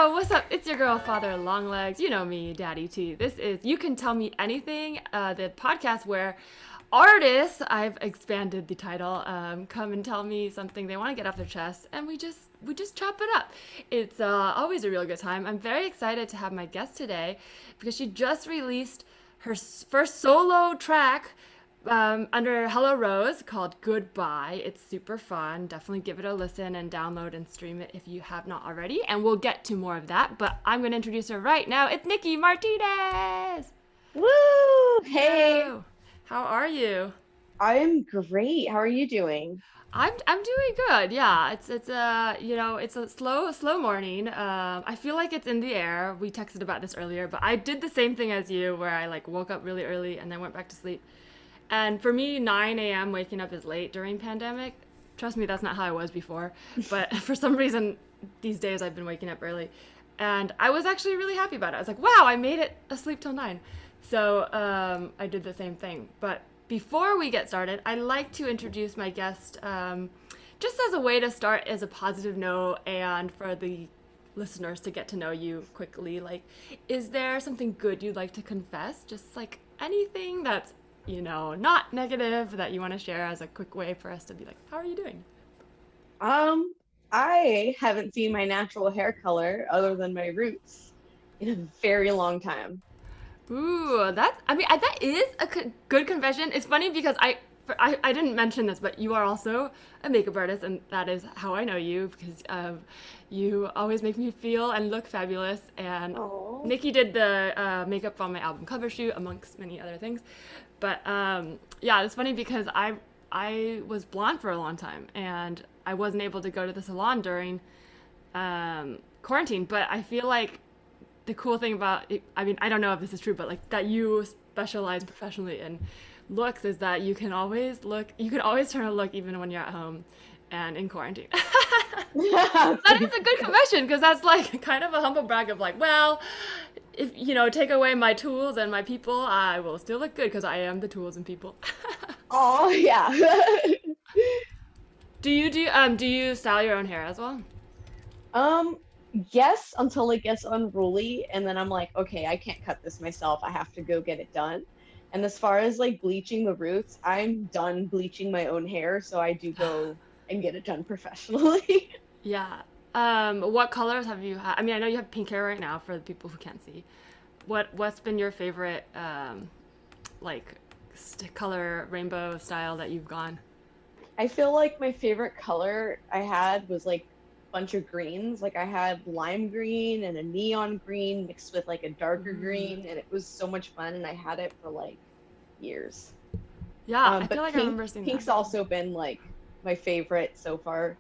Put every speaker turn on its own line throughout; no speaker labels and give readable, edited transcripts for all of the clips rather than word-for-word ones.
What's up? It's your girl, Father Longlegs. You know me, Daddy T. This is You Can Tell Me Anything, the podcast where artists, I've expanded the title, come and tell me something they want to get off their chest, and we just chop it up. It's always a real good time. I'm very excited to have my guest today because she just released her first solo track under Hellrose called Goodbye. It's super fun. Definitely give it a listen and download and stream it if you have not already. And we'll get to more of that. But I'm going to introduce her right now. It's Nikki Martinez.
Woo! Hey,
Hello. How are you?
I'm great. How are you doing?
I'm doing good. Yeah, it's a slow morning. I feel like it's in the air. We texted about this earlier, but I did the same thing as you, where I like woke up really early and then went back to sleep. And for me, 9 a.m. waking up is late during pandemic. Trust me, that's not how I was before. But for some reason, these days I've been waking up early. And I was actually really happy about it. I was like, wow, I made it asleep till 9. So I did the same thing. But before we get started, I'd like to introduce my guest just as a way to start as a positive note and for the listeners to get to know you quickly. Like, is there something good you'd like to confess? Just like anything that's not negative that you want to share as a quick way for us to be like, how are you doing?
Um, I haven't seen my natural hair color other than my roots in a very long time.
Ooh, that is a good confession. It's funny because I didn't mention this, but you are also a makeup artist, and that is how I know you because you always make me feel and look fabulous. And
Oh,
Nikki did the makeup on my album cover shoot, amongst many other things. But yeah, it's funny because I was blonde for a long time, and I wasn't able to go to the salon during quarantine. But I feel like the cool thing about it, I mean, I don't know if this is true, but like that you specialize professionally in looks is that you can always turn a look even when you're at home and in quarantine. That is a good confession because that's like kind of a humble brag of like, well, if take away my tools and my people, I will still look good because I am the tools and people.
oh yeah.
Do you style your own hair as well?
Um, yes, until it gets unruly, and then I'm like, okay, I can't cut this myself. I have to go get it done. And as far as like bleaching the roots, I'm done bleaching my own hair, so I do go and get it done professionally.
Yeah. What colors have you had? I mean, I know you have pink hair right now for the people who can't see. What's been your favorite like color rainbow style that you've gone?
I feel like my favorite color I had was like a bunch of greens. Like I had lime green and a neon green mixed with like a darker
Ooh.
green, and it was so much fun. And I had it for like years.
Yeah, I feel
But
like I remember seeing that.
pink's also been like my favorite so far.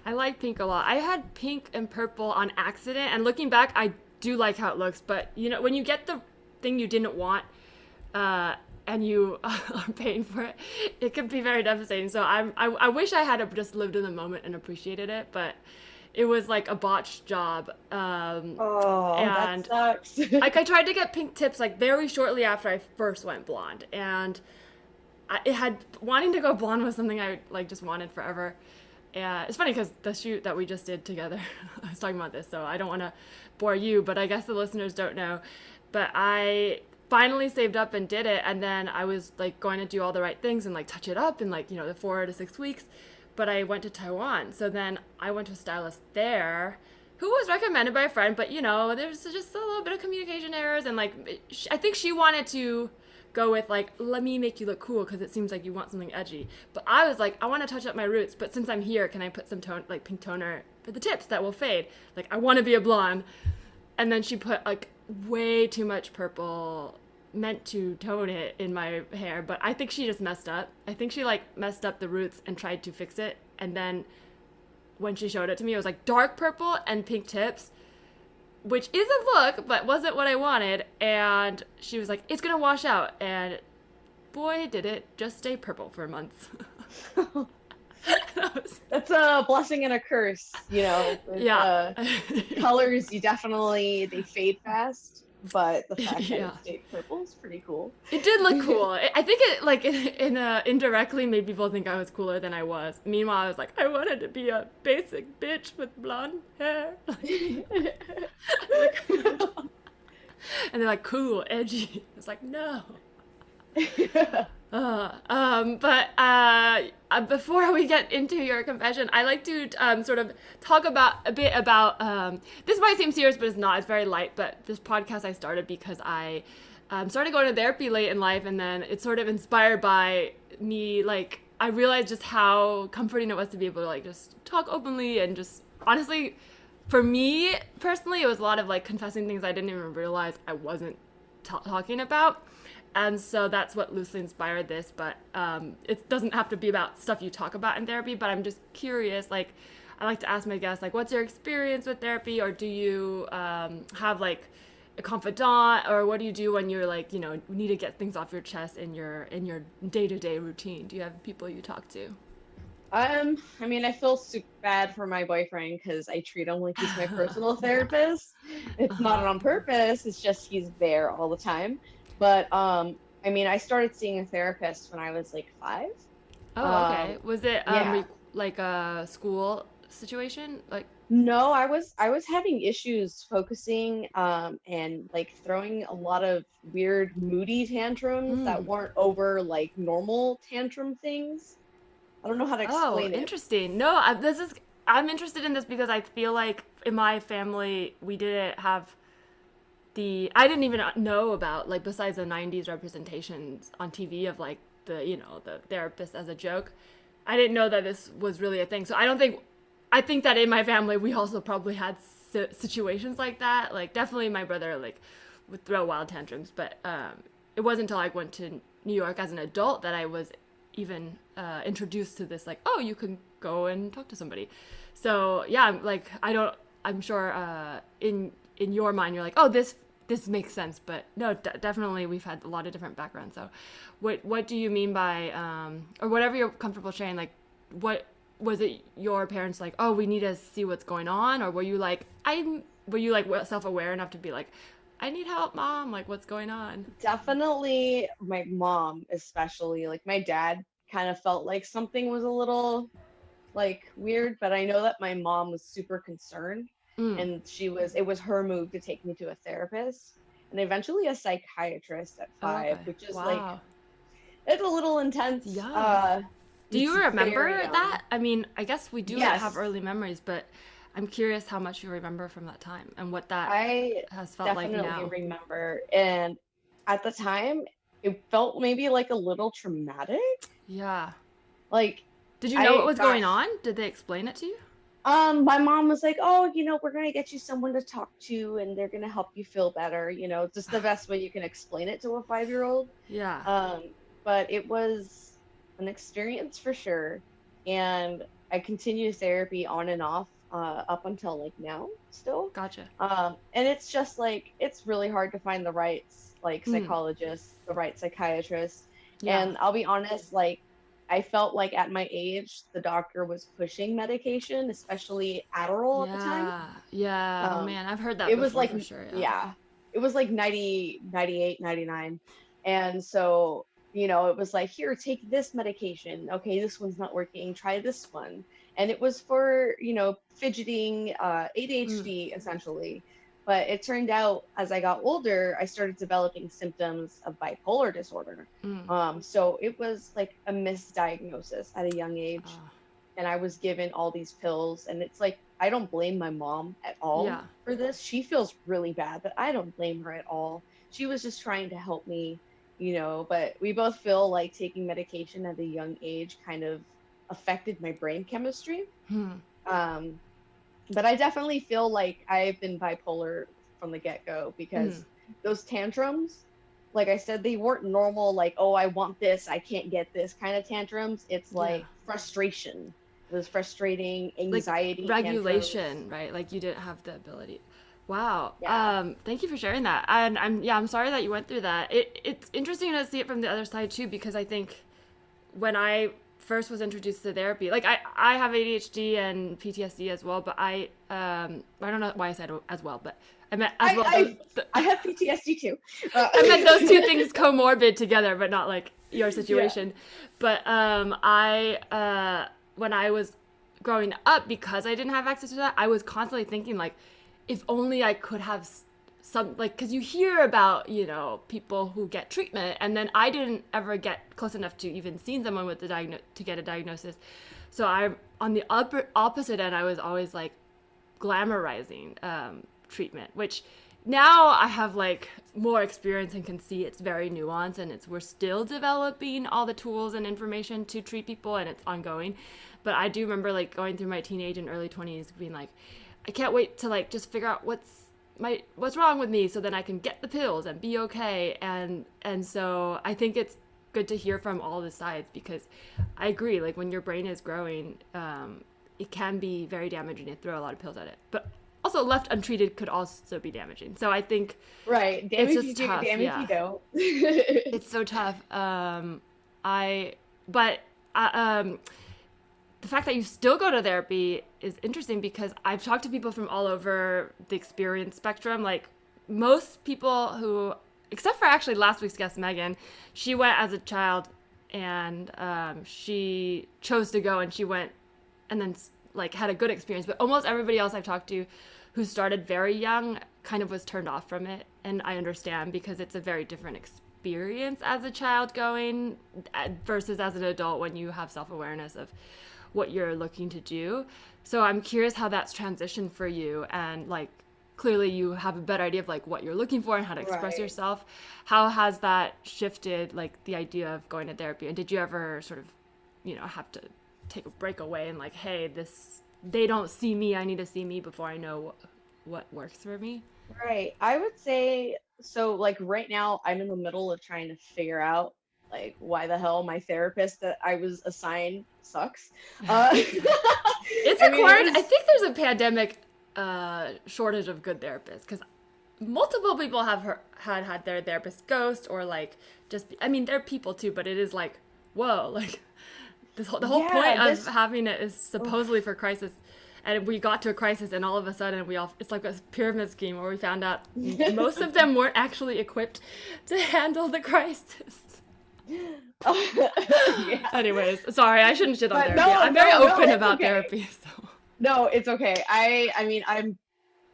I like pink a lot. I had pink and purple on accident, and looking back, I do like how it looks. But when you get the thing you didn't want, and you are paying for it, it can be very devastating. So I wish I had just lived in the moment and appreciated it, but it was like a botched job.
Oh, that
And
sucks.
like I tried to get pink tips like very shortly after I first went blonde, and it had wanting to go blonde was something I like just wanted forever. And it's funny because the shoot that we just did together, I was talking about this, so I don't want to bore you, but I guess the listeners don't know. But I finally saved up and did it, and then I was like going to do all the right things and like touch it up in like the 4 to 6 weeks. But I went to Taiwan, so then I went to a stylist there who was recommended by a friend, but there's just a little bit of communication errors, and like I think she wanted to go with like, let me make you look cool because it seems like you want something edgy. But I was like, I want to touch up my roots, but since I'm here, can I put some like pink toner for the tips that will fade? Like I want to be a blonde. And then she put like way too much purple meant to tone it in my hair, but I think she just messed up. I think she like messed up the roots and tried to fix it, and then when she showed it to me, it was like dark purple and pink tips, which is a look, but wasn't what I wanted. And she was like, it's gonna wash out. And boy, did it just stay purple for months. That was-
That's a blessing and a curse, with
yeah.
colors, you definitely they fade fast. but the fact that
Yeah.
it stayed purple is pretty cool.
It did look cool. I think it like indirectly made people think I was cooler than I was. Meanwhile, I was like, I wanted to be a basic bitch with blonde hair. Like, and they're like, cool, edgy. It's like, no. Before we get into your confession, I like to sort of talk about a bit about this might seem serious, but it's not. It's very light. But this podcast I started because I started going to therapy late in life, and then it's sort of inspired by me. Like I realized just how comforting it was to be able to like just talk openly and just honestly, for me personally, it was a lot of like confessing things I didn't even realize I wasn't talking about. And so that's what loosely inspired this, but it doesn't have to be about stuff you talk about in therapy, but I'm just curious, like, I like to ask my guests, like, what's your experience with therapy, or do you have, like, a confidant, or what do you do when you're, like, you know, need to get things off your chest in your day-to-day routine? Do you have people you talk to?
I mean, I feel super bad for my boyfriend because I treat him like he's my personal therapist. It's not
Uh-huh.
on purpose, it's just he's there all the time. But I mean, I started seeing a therapist when I was like 5.
Oh, okay.
Um,
Was it
yeah.
like a school situation? Like,
No, I was having issues focusing and like throwing a lot of weird moody tantrums that
hmm.
weren't over like normal tantrum things. I don't know how to
Oh,
explain it.
interesting. No, I'm interested in this because I feel like in my family we didn't have I didn't even know about like besides the 90s representations on TV of like the therapist as a joke. I didn't know that this was really a thing. So I think that in my family we also probably had situations like that. Like definitely my brother like would throw wild tantrums, but it wasn't until I went to New York as an adult that I was even introduced to this like, oh, you can go and talk to somebody. So yeah, like I'm sure in your mind you're like, oh, this makes sense, but no, definitely we've had a lot of different backgrounds. So what do you mean by or whatever you're comfortable sharing, like what was it your parents like, oh, we need to see what's going on, or were you like self-aware enough to be like, I need help, mom, like what's going on?
Definitely my mom, especially. Like my dad kind of felt like something was a little like weird, but I know that my mom was super concerned
Mm.
and it was her move to take me to a therapist and eventually a psychiatrist at
Oh,
5,
okay.
which is like
Wow.
it's a little
That's
intense.
young. Do
It's
you
very
remember
young.
that? I mean, I guess we do have
Yes,
early memories, but I'm curious how much you remember from that time and what that
I
has felt like
definitely
now.
remember. And at the time, it felt maybe like a little traumatic.
Yeah.
Like
Did you know what
I
was
got
going on? Did they explain it to you?
my mom was like, "Oh, we're gonna get you someone to talk to, and they're gonna help you feel better." Just the best way you can explain it to a 5-year-old.
Yeah.
Um, but it was an experience for sure, and I continue therapy on and off up until like now, still.
Gotcha.
And it's just like it's really hard to find the right like
Mm.
psychologist, the right psychiatrist,
Yeah.
and I'll be honest, like I felt like at my age, the doctor was pushing medication, especially Adderall at the time.
Yeah. Yeah. Oh
Um,
man, I've heard that
it was
before
like,
for sure. Yeah.
yeah, it was like 90, 98, 99. And so, it was like, here, take this medication. Okay, this one's not working. Try this one. And it was for, fidgeting,
Mm.
ADHD essentially. But it turned out as I got older, I started developing symptoms of bipolar disorder.
Mm.
So it was like a misdiagnosis at a young age,
Uh,
and I was given all these pills. And it's like, I don't blame my mom at all
yeah.
for this. She feels really bad, but I don't blame her at all. She was just trying to help me, but we both feel like taking medication at a young age kind of affected my brain chemistry.
Hmm.
Um, but I definitely feel like I've been bipolar from the get-go
Mm.
because those tantrums, like I said, they weren't normal, like, oh, I want this, I can't get this kind of tantrums. It's
Yeah.
like frustration. It was frustrating,
Like
anxiety tantrums.
regulation, right? Like you didn't have the ability. Wow.
Yeah.
Thank you for sharing that. And I'm sorry that you went through that. It's interesting to see it from the other side too, because I think when I first was introduced to therapy, like I have ADHD and PTSD as well, but I don't know why I said as well, but I meant as well.
I have PTSD too.
I meant those two things comorbid together, but not like your situation. Yeah. But I when I was growing up, because I didn't have access to that, I was constantly thinking like, if only I could have some, like, because you hear about, you know, people who get treatment, and then I didn't ever get close enough to even seeing someone with to get a diagnosis. So I'm on the opposite end. I was always like glamorizing treatment, which now I have like more experience and can see it's very nuanced, and we're still developing all the tools and information to treat people, and it's ongoing. But I do remember like going through my teenage and early 20s being like, I can't wait to like just figure out what's wrong with me, so then I can get the pills and be okay. And so I think it's good to hear from all the sides, because I agree, like when your brain is growing, it can be very damaging to throw a lot of pills at it. But also left untreated could also be damaging. So I think
damage
it's
you
just
do,
tough.
damage
Yeah.
you don't.
It's so tough. The fact that you still go to therapy is interesting, because I've talked to people from all over the experience spectrum. Like most people who, except for actually last week's guest, Megan, she went as a child, and she chose to go, and she went and then like had a good experience. But almost everybody else I've talked to who started very young kind of was turned off from it. And I understand, because it's a very different experience as a child going versus as an adult, when you have self-awareness of what you're looking to do. So I'm curious how that's transitioned for you, and like clearly you have a better idea of like what you're looking for and how to express yourself. How has that shifted, like the idea of going to therapy? And did you ever sort of, you know, have to take a break away and like, hey, they don't see me, I need to see me before I know what works for me?
Right. I would say so. Like right now, I'm in the middle of trying to figure out like why the hell my therapist that I was assigned sucks.
It's
I mean,
I think there's a pandemic shortage of good therapists, because multiple people have had their therapist ghost, or like just I mean they're people too, but it is like, whoa, like the whole point of having it is supposedly for crisis. And we got to a crisis, and all of a sudden it's like a pyramid scheme where we found out most of them weren't actually equipped to handle the crisis.
Yeah.
Anyways, sorry, I shouldn't shit on therapy.
No,
I'm very open
it's
about
okay.
therapy. So.
No, it's okay. I mean, I'm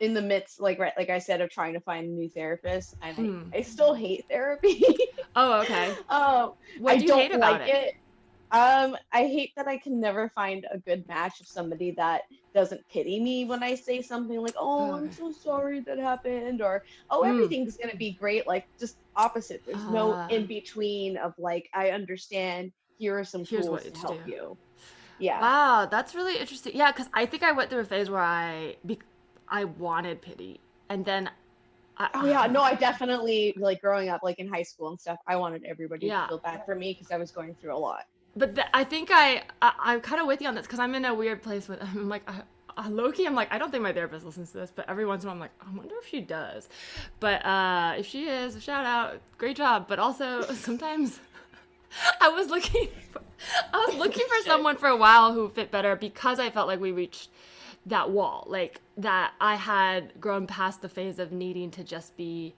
in the midst, like like I said, of trying to find a new therapist, and I still hate therapy.
Oh, okay.
What do you hate about it? I hate that I can never find a good match of somebody that doesn't pity me when I say something like, "Oh, I'm so sorry that happened," or "Oh, everything's gonna be great." Like just opposite. There's no in between of like, "I understand. Here are some tools to help you." Yeah.
Wow, that's really interesting. Yeah, because I think I went through a phase where I wanted pity, and then.
I definitely, like growing up, like in high school and stuff, I wanted everybody to feel bad for me because I was going through a lot.
But I think I'm kind of with you on this, because I'm in a weird place with, I'm like, low-key, I'm like, I don't think my therapist listens to this, but every once in a while I'm like, I wonder if she does. But if she is, shout out, great job. But also sometimes I was looking for someone for a while who fit better, because I felt like we reached that wall, like that I had grown past the phase of needing to just be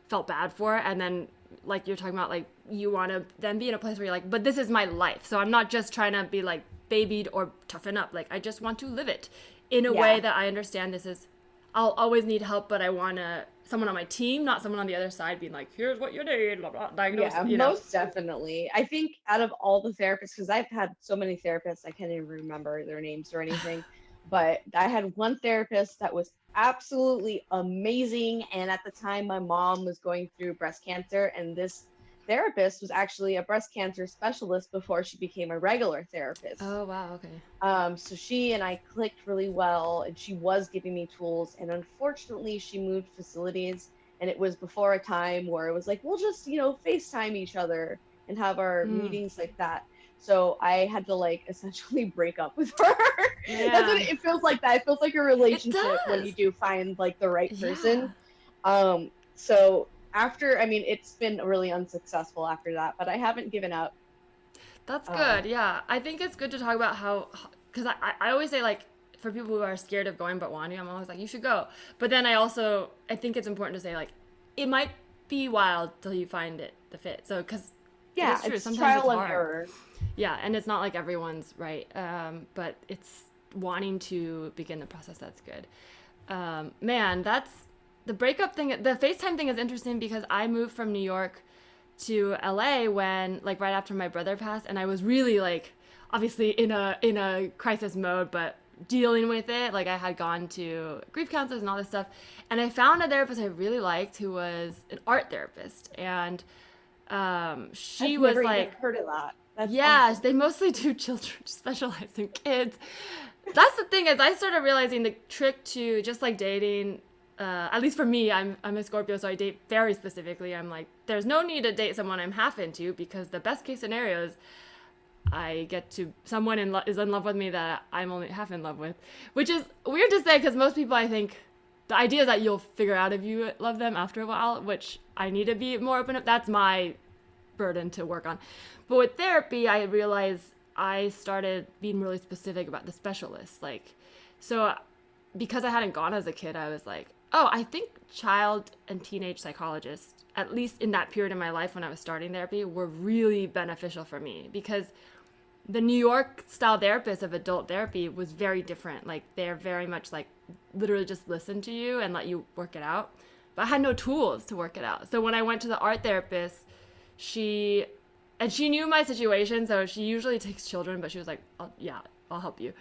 felt bad for. And then like you're talking about, like you want to then be in a place where you're like, but this is my life, so I'm not just trying to be like babied or toughen up, like I just want to live it in a way that I understand this is, I'll always need help, but I want someone on my team, not someone on the other side being like, here's what you need, blah, blah, diagnose.
Yeah, most definitely. I think out of all the therapists, because I've had so many therapists, I can't even remember their names or anything, but I had one therapist that was absolutely amazing. And at the time, my mom was going through breast cancer, and this therapist was actually a breast cancer specialist before she became a regular therapist.
Oh, wow. Okay.
So she and I clicked really well, and she was giving me tools. And unfortunately, she moved facilities, and it was before a time where it was like, we'll just, FaceTime each other and have our meetings like that. So I had to like essentially break up with her.
Yeah.
That's what it feels like. That it feels like a relationship when you do find like the right person. So after, I mean, it's been really unsuccessful after that, but I haven't given up.
That's
Um,
good. Yeah. I think it's good to talk about how, because I always say, like, for people who are scared of going but want to, I'm always like, you should go. But then I think it's important to say, like, it might be wild till you find the fit. So, because it
yeah,
is true.
it's
Sometimes it's
trial and
hard.
error.
Yeah. And it's not like everyone's right. But it's wanting to begin the process that's good. Man, that's the breakup thing. The FaceTime thing is interesting because I moved from New York to LA when like right after my brother passed, and I was really like obviously in a crisis mode, but dealing with it. Like I had gone to grief counselors and all this stuff, and I found a therapist I really liked who was an art therapist, and she
I've
was
never even
like,
heard of that. That's
yeah,
awesome.
they mostly do children, specialize in kids. That's the thing is I started realizing the trick to just like dating, at least for me, I'm a Scorpio, so I date very specifically. I'm like, there's no need to date someone I'm half into because the best case scenario is I get to someone is in love with me that I'm only half in love with, which is weird to say because most people I think the idea is that you'll figure out if you love them after a while, which I need to be more open up. That's my burden to work on. But with therapy, I realized I started being really specific about the specialists. Like, so because I hadn't gone as a kid, I was like, oh, I think child and teenage psychologists, at least in that period of my life when I was starting therapy, were really beneficial for me because the New York style therapist of adult therapy was very different. Like, they're very much like literally just listen to you and let you work it out. But I had no tools to work it out. So when I went to the art therapist, she she knew my situation, so she usually takes children, but she was like, yeah, I'll help you.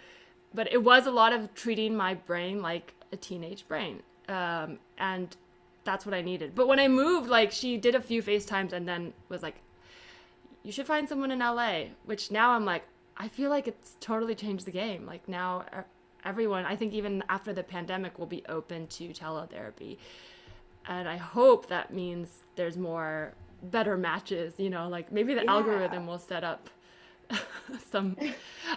But it was a lot of treating my brain like a teenage brain, and that's what I needed. But when I moved, like she did a few FaceTimes and then was like, you should find someone in LA, which now I'm like, I feel like it's totally changed the game. Like now everyone, I think even after the pandemic, will be open to teletherapy. And I hope that means there's more better matches, like maybe the
Yeah.
algorithm will set up some,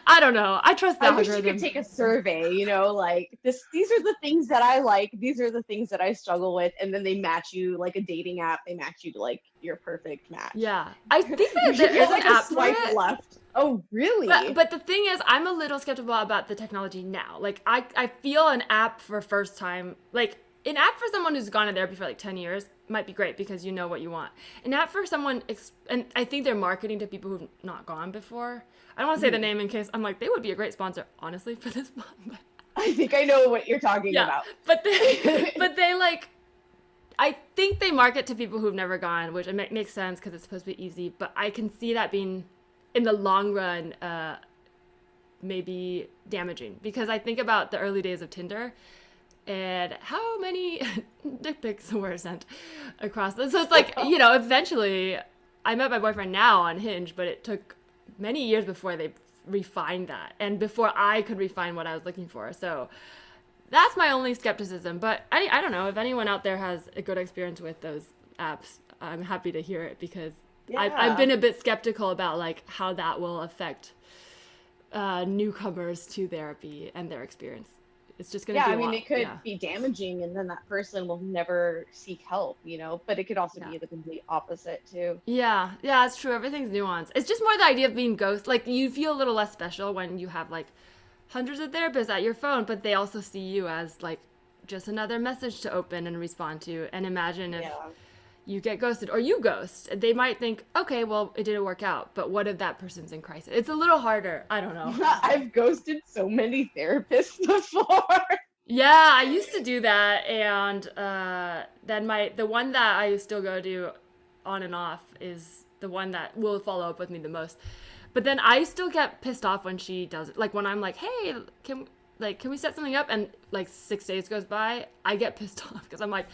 I don't know. I trust the
I wish you could
algorithm.
take a survey, like these are the things that I like, these are the things that I struggle with, and then they match you like a dating app, they match you to like your perfect match.
Yeah. I think
You
that
should
there
get
is an
like a
app for
swipe
it.
left. Oh,
But
really?
but the thing is, I'm a little skeptical about the technology now. Like I feel an app for first time, like an app for someone who's gone to therapy for like 10 years might be great because you know what you want. An app for someone, and I think they're marketing to people who've not gone before. I don't want to say the
Mhm.
name in case I'm like, they would be a great sponsor, honestly, for this one.
I think I know what you're talking
Yeah,
about.
but they like, I think they market to people who've never gone, which makes sense because it's supposed to be easy. But I can see that being, in the long run, maybe damaging because I think about the early days of Tinder and how many dick pics were sent across this. So it's like, eventually I met my boyfriend now on Hinge, but it took many years before they refined that and before I could refine what I was looking for. So that's my only skepticism. But I don't know if anyone out there has a good experience with those apps. I'm happy to hear it because I've
Yeah.
been a bit skeptical about like how that will affect newcomers to therapy and their experience. It's just going
Yeah,
to be
I
a
mean,
lot.
it could
Yeah.
be damaging, and then that person will never seek help, but it could also
Yeah.
be the complete opposite too.
Yeah. Yeah, it's true. Everything's nuanced. It's just more the idea of being ghost. Like, you feel a little less special when you have, like, hundreds of therapists at your phone, but they also see you as, like, just another message to open and respond to. And imagine if
Yeah.
you get ghosted or you ghost. They might think, okay, well, it didn't work out. But what if that person's in crisis? It's a little harder. I don't know.
I've ghosted so many therapists before.
Yeah, I used to do that, and then the one that I still go to on and off is the one that will follow up with me the most. But then I still get pissed off when she does it. Like when I'm like, "Hey, can we set something up?" and like 6 days goes by, I get pissed off because I'm like,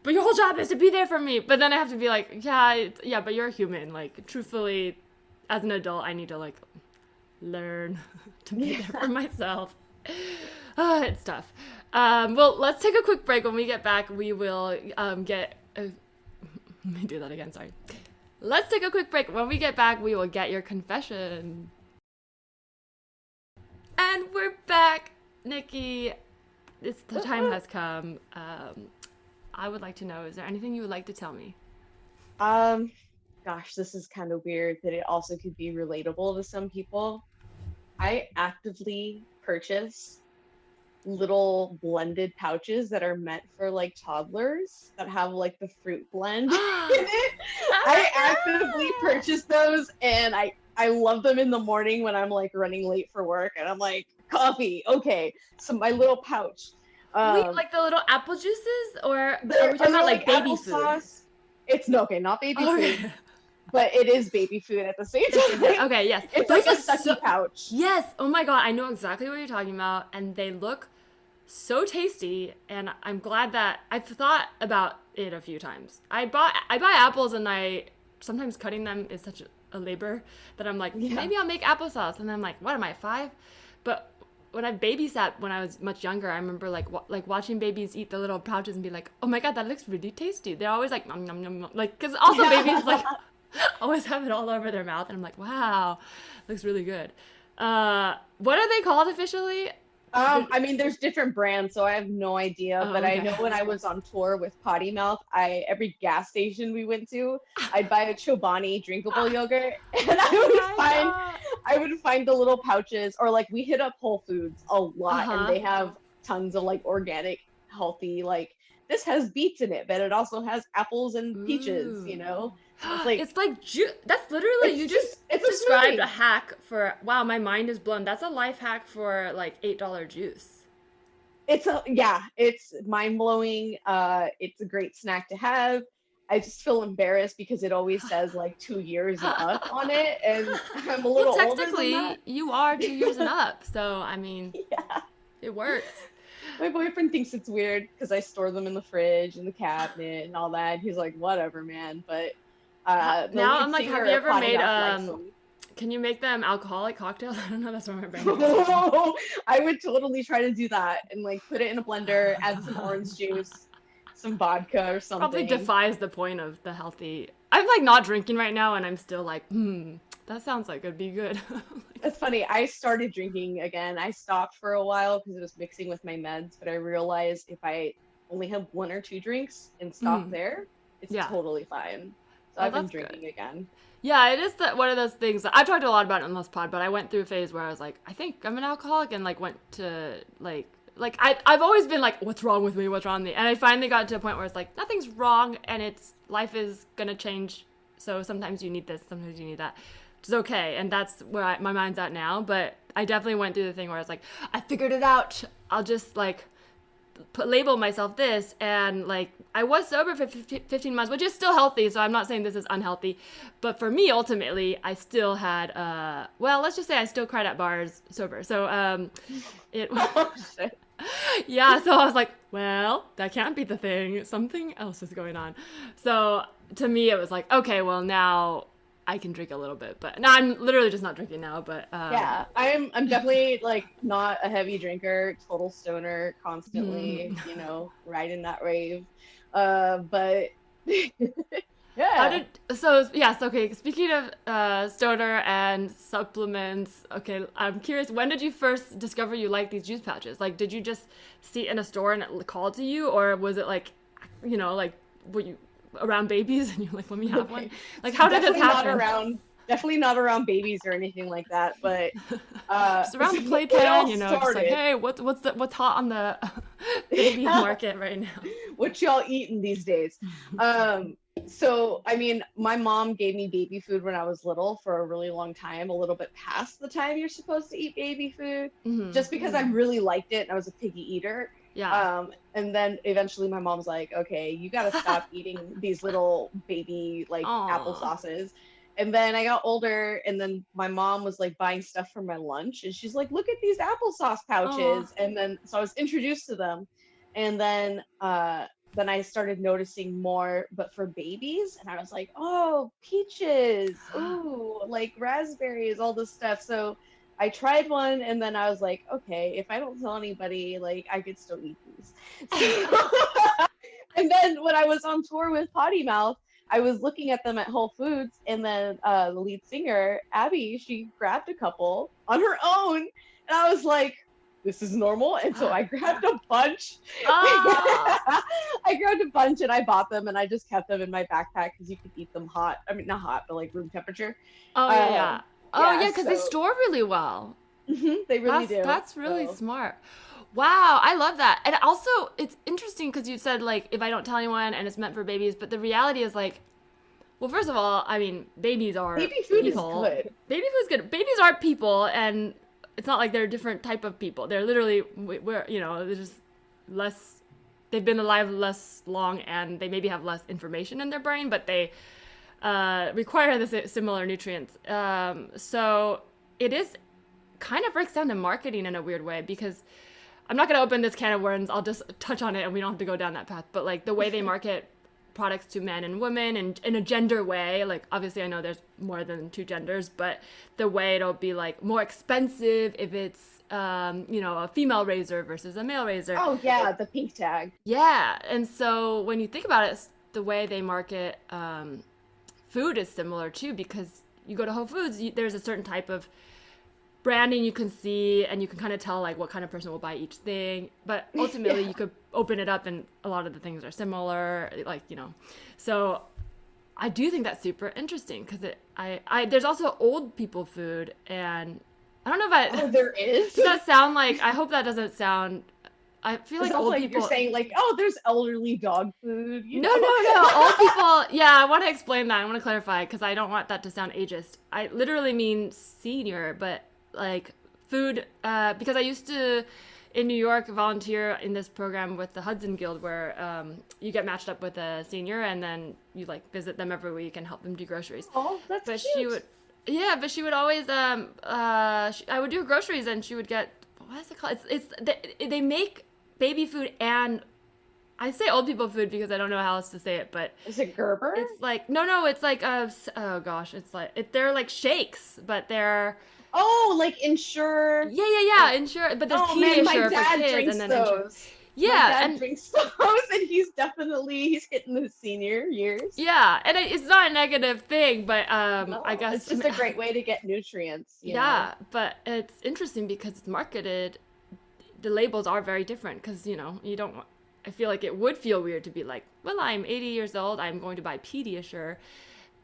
"But your whole job is to be there for me." But then I have to be like, "Yeah, yeah, but you're a human. Like truthfully, as an adult, I need to like learn to be there
Yeah.
for myself." It's tough. Well, let's take a quick break. When we get back, we will get. Let me do that again. Sorry. Let's take a quick break. When we get back, we will get your confession. And we're back, Nikki. The time has come. I would like to know: is there anything you would like to tell me?
Um, gosh, this is kind of weird, but it also could be relatable to some people. I actively purchase little blended pouches that are meant for like toddlers that have like the fruit blend in it.
Oh
I
my
actively
god!
purchase those, and I love them in the morning when I'm like running late for work, and I'm like, coffee, okay. So my little pouch.
Wait,
Um
like the little apple juices, or are we talking
they're
about like
like
baby food?
applesauce. It's no, okay, not baby food,
Okay.
but it is baby food at the same
It's in
time.
there. Okay, yes.
It's like
Those
a
look so.
sucky pouch.
Yes. Oh my god, I know exactly what you're talking about, and they look so tasty. And I'm glad that I've thought about it a few times. I buy apples, and I sometimes cutting them is such a labor that I'm like,
Yeah.
maybe I'll make applesauce, and I'm like, what am I, 5? But when I babysat when I was much younger, I remember like like watching babies eat the little pouches and be like, oh my god, that looks really tasty. They're always like nom nom nom, nom. Like, because also babies like
Yeah.
always have it all over their mouth, and I'm like, wow, looks really good. What are they called officially?
I mean, there's different brands, so I have no idea.
Oh,
But I
okay.
know when I was on tour with Potty Mouth, I every gas station we went to, I'd buy a Chobani drinkable yogurt, and
Oh my god.
I would find the little pouches, or like we hit up Whole Foods a
Uh
lot, and
huh.
they have tons of like organic, healthy, like this has beets in it, but it also has apples and peaches,
Ooh.
So it's like
It's like that's literally you just
it's a
described a
smoothie.
hack for wow, my mind is blown. That's a life hack for like $8 juice.
It's mind blowing. It's a great snack to have. I just feel embarrassed because it always says like 2 years and up on it, and I'm a
Well,
little older than that.
technically, you are 2 years and up, so I mean,
Yeah,
it works.
my boyfriend thinks it's weird because I store them in the fridge and the cabinet and all that. He's like, whatever, man. But the
Now
lead
I'm like, have
singer
you
of
ever
Potty
made
Mouth likes them.
can you make them alcoholic cocktails? I don't know, that's where my brain goes right now.
I would totally try to do that and like put it in a blender, add some orange juice, some vodka or
Probably
something.
defies the point of the healthy. I'm like not drinking right now, and I'm still like, that sounds like it'd be good.
It's funny. I started drinking again. I stopped for a while because it was mixing with my meds, but I realized if I only have one or two drinks and stop there, it's
Yeah.
totally fine. So
Oh,
I've been
that's good.
drinking again.
Yeah, it is that one of those things. I've talked a lot about it on this pod, but I went through a phase where I was like, I think I'm an alcoholic, and like went to like I've always been like, what's wrong with me? What's wrong with me? And I finally got to a point where it's like nothing's wrong, and it's life is gonna change. So sometimes you need this, sometimes you need that. It's okay, and that's where my mind's at now. But I definitely went through the thing where it's like, I figured it out. I'll just like label myself this, and like I was sober for 15 months, which is still healthy, so I'm not saying this is unhealthy, but for me ultimately I still had well, let's just say I still cried at bars sober, so it
Oh shit.
yeah, so I was like, well, that can't be the thing, something else is going on. So to me it was like, okay, well, now I can drink a little bit, but now I'm literally just not drinking now, but
Yeah, I'm definitely like not a heavy drinker, total stoner, constantly, riding that wave. But
How
yeah.
did so yes, okay, speaking of stoner and supplements, okay, I'm curious, when did you first discover you like these juice pouches? Like, did you just see it in a store and it called to you, or was it like, like, were you around babies and you're like, let me have one?
Okay.
Like,
So
how did this happen?
definitely not around babies or anything like that, but
Just around the
it
playpen,
all
just like,
started.
hey, what's hot on the baby market right now?
What y'all eating these days? Um, so I mean, my mom gave me baby food when I was little for a really long time, a little bit past the time you're supposed to eat baby food,
Mm-hmm.
just because I really liked it and I was a picky eater.
Yeah.
And then eventually my mom's like, okay, you got to stop eating these little baby like
Aw.
applesauces. And then I got older, and then my mom was like buying stuff for my lunch, and she's like, look at these applesauce
Aw.
pouches. And then so I was introduced to them, and then I started noticing more, but for babies, and I was like, oh, peaches, ooh, like raspberries, all this stuff. So I tried one, and then I was like, okay, if I don't tell anybody, like I could still eat these. So, and then when I was on tour with Potty Mouth, I was looking at them at Whole Foods, and then the lead singer Abby, she grabbed a couple on her own, and I was like, this is normal. And so I grabbed a bunch.
Oh,
I grabbed a bunch and I bought them and I just kept them in my backpack because you could eat them hot. I mean, not hot, but like room temperature.
oh yeah, yeah. Oh
Yeah,
yeah, because they
so
store really well.
they really
That's
do.
that's really
So
smart. Wow, I love that. And also, it's interesting because you said like if I don't tell anyone and it's meant for babies, but the reality is like, well, first of all, I mean, babies are
baby food is
people.
good.
Baby food is good. Babies are people, and it's not like they're a different type of people. They're literally we're they're just less. They've been alive less long, and they maybe have less information in their brain, but they require the similar nutrients. So it is kind of breaks down to marketing in a weird way because I'm not going to open this can of worms. I'll just touch on it and we don't have to go down that path. But like the way they market products to men and women and in a gender way, like obviously I know there's more than two genders, but the way it'll be like more expensive if it's, a female razor versus a male razor.
Oh yeah, the pink tag.
Yeah. And so when you think about it, the way they market food is similar too, because you go to Whole Foods, there's a certain type of branding you can see and you can kind of tell like what kind of person will buy each thing, but ultimately you could open it up and a lot of the things are similar, like so I do think that's super interesting because I there's also old people food, and I don't know if
there is.
Does that sound like, I hope that doesn't sound, I feel like old people.
You're saying like, oh, there's elderly dog food.
No. Old people. Yeah, I want to explain that. I want to clarify because I don't want that to sound ageist. I literally mean senior, but like food, because I used to in New York volunteer in this program with the Hudson Guild where you get matched up with a senior and then you like visit them every week and help them do groceries.
Oh, that's
but
cute.
she would always I would do groceries and she would get, what is it called? They make baby food, and I say old people food because I don't know how else to say it, but
is it Gerber?
it's like no, it's like oh gosh, it's like they're like shakes, but they're
like Ensure.
Yeah, Ensure, but there's Pediasure for kids, and then Ensure. Yeah,
my dad drinks those, and he's hitting his senior years.
Yeah, and it's not a negative thing, but
No,
I guess
it's just a great way to get nutrients. You know?
But it's interesting because it's marketed. The labels are very different because you don't. I feel like it would feel weird to be like, well, I'm 80 years old. I'm going to buy Pediasure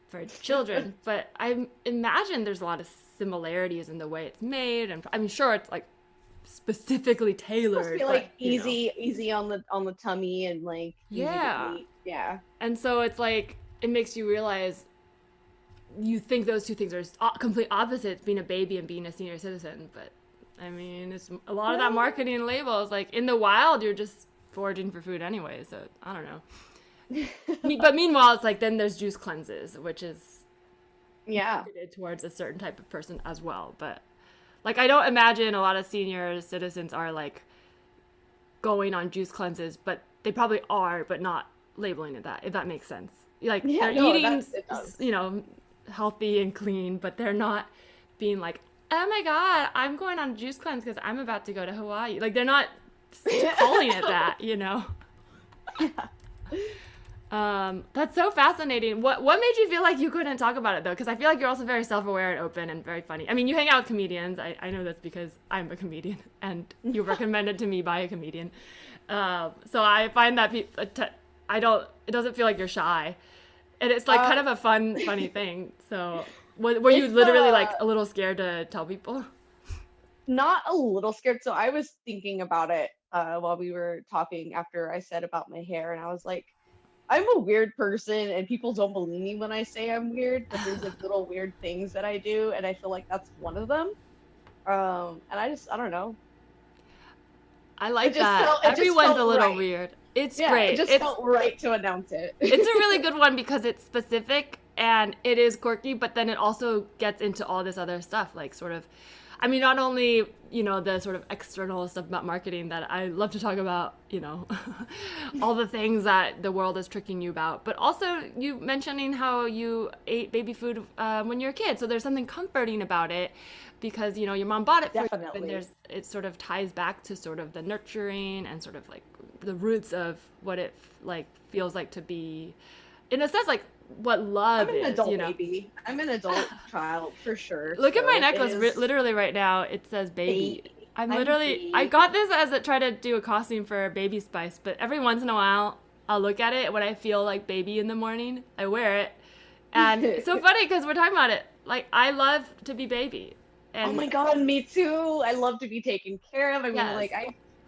for children, but I imagine there's a lot of similarities in the way it's made, and I mean, sure, it's like specifically tailored,
but like easy on the tummy and like easy to eat. Yeah. And
so it's like it makes you realize you think those two things are complete opposites, being a baby and being a senior citizen, but I mean, it's a lot of that marketing and labels. Like in the wild, you're just foraging for food anyway, so I don't know. But meanwhile, it's like then there's juice cleanses, which is marketed towards a certain type of person as well. But like I don't imagine a lot of senior citizens are like going on juice cleanses, but they probably are, but not labeling it that, if that makes sense. Like they're eating, healthy and clean, but they're not being like, oh my god, I'm going on a juice cleanse because I'm about to go to Hawaii. Like they're not calling it that, Yeah. That's so fascinating. What made you feel like you couldn't talk about it though? Because I feel like you're also very self-aware and open and very funny. I mean, you hang out with comedians. I know that's because I'm a comedian and you were recommended to me by a comedian. So I find that it doesn't feel like you're shy, and it's like kind of a funny thing. So were you literally like a little scared to tell people?
Not a little scared. So I was thinking about it while we were talking after I said about my hair, and I was like, I'm a weird person and people don't believe me when I say I'm weird, but there's like little weird things that I do, and I feel like that's one of them. And I don't know.
I like that. Everyone's a little weird. It's great.
It just felt right to announce it.
It's a really good one because it's specific and it is quirky, but then it also gets into all this other stuff, like sort of, I mean, not only, the sort of external stuff about marketing that I love to talk about, all the things that the world is tricking you about, but also you mentioning how you ate baby food when you were a kid. So there's something comforting about it because, your mom bought it for you, and it sort of ties back to sort of the nurturing and sort of like the roots of what it like feels like to be, in a sense, like what love is.
I'm an adult baby. I'm an adult child for sure.
Look at my necklace. Literally right now, it says baby. I got this as I try to do a costume for Baby Spice, but every once in a while I'll look at it when I feel like baby in the morning. I wear it. And it's so funny because we're talking about it. Like, I love to be baby.
Oh
And
my God, me too. I love to be taken care of. I mean,
yes.
like,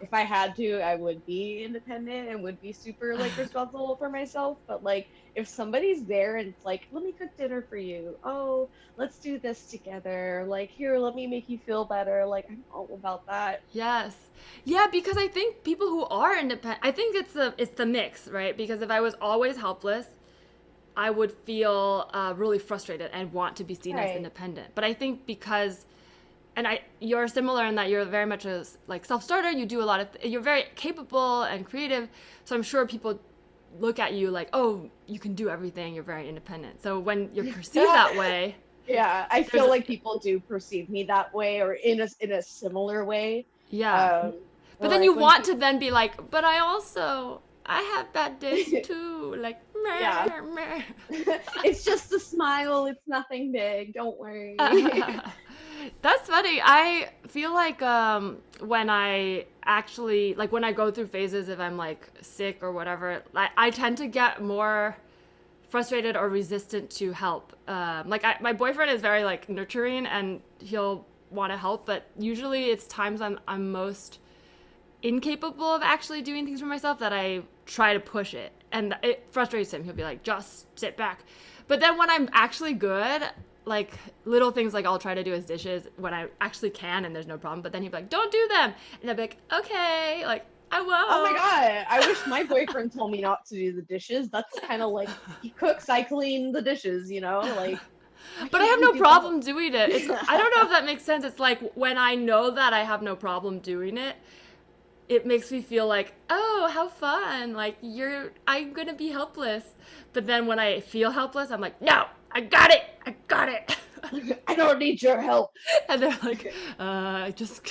if I had to, I would be independent and would be super like responsible for myself. But like, if somebody's there and it's like, let me cook dinner for you. Oh, let's do this together. Like, here, let me make you feel better. Like, I'm all about that.
Yes. Yeah, because I think people who are independent, I think it's the mix, right? Because if I was always helpless, I would feel really frustrated and want to be seen as
Right.
independent. But I think because, you're similar in that you're very much a like self-starter. You do a lot of, you're very capable and creative. So I'm sure people look at you like, oh, you can do everything. You're very independent. So when you're perceived that way,
Yeah, I
there's,
feel like people do perceive me that way or in a similar way.
yeah.
Um,
But
or
then you
like when
want to then be like, but I have bad days too. Like,
yeah.
meh, meh.
It's just a smile. It's nothing big. Don't worry.
That's funny. I feel like when I actually, like when I go through phases, if I'm like sick or whatever, I tend to get more frustrated or resistant to help. My boyfriend is very like nurturing and he'll want to help, but usually it's times I'm most incapable of actually doing things for myself that I try to push it, and it frustrates him. He'll be like, just sit back. But then when I'm actually good, like little things like I'll try to do his dishes when I actually can and there's no problem, but then he'll be like, don't do them, and I'll be like, okay, like I won't.
Oh my God. I wish my boyfriend told me not to do the dishes. That's kind of like he cooks, I clean the dishes, you know? Like
But I have no problem doing it. I don't know if that makes sense. It's like when I know that I have no problem doing it, it makes me feel like, oh, how fun. Like I'm going to be helpless. But then when I feel helpless, I'm like, no, I got it. I got it.
I don't need your help.
And they're like,